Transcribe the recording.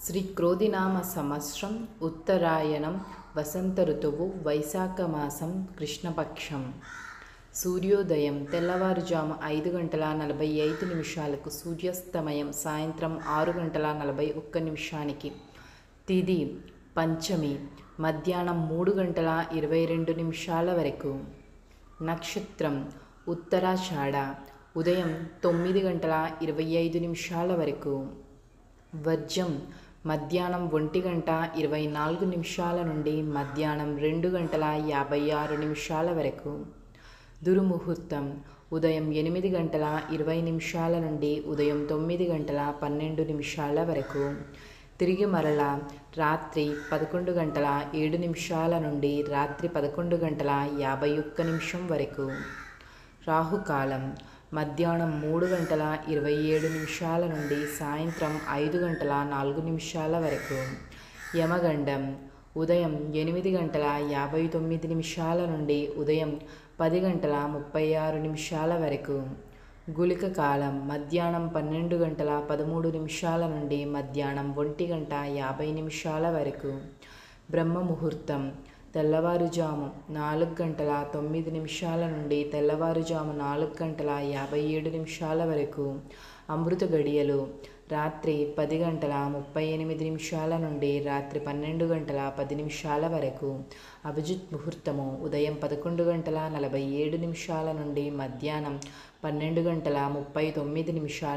శ్రీ క్రోధినామ సంవత్సరం ఉత్తరాయణం వసంత ఋతువు వైశాఖ మాసం కృష్ణపక్షం. సూర్యోదయం తెల్లవారుజాము 5:45 సూర్యాస్తమయం సాయంత్రం 6:41. తిథి పంచమి మధ్యాహ్నం 3:22 వరకు. నక్షత్రం ఉత్తరాషాఢ ఉదయం 9:25 వరకు. వర్జం మధ్యాహ్నం 1:24 నుండి మధ్యాహ్నం 2:56 వరకు. దుర్ముహూర్తం ఉదయం 8:20 నుండి ఉదయం 9:12 వరకు. తిరిగి మరలా రాత్రి 11:07 నుండి రాత్రి 11:51 వరకు. రాహుకాలం మధ్యాహ్నం 3:27 నుండి సాయంత్రం 5:04 వరకు. యమగండం ఉదయం 8:59 నుండి ఉదయం 10:36 వరకు. గుళిక కాలం మధ్యాహ్నం 12:13 నుండి మధ్యాహ్నం 1:50 వరకు. బ్రహ్మ ముహూర్తం తెల్లవారుజాము 4:09 నుండి తెల్లవారుజాము 4:57 వరకు. అమృత గడియలు రాత్రి 10:38 నుండి రాత్రి 12:10 వరకు. అభిజిత్ ముహూర్తము ఉదయం 11:47 నుండి మధ్యాహ్నం 12:39.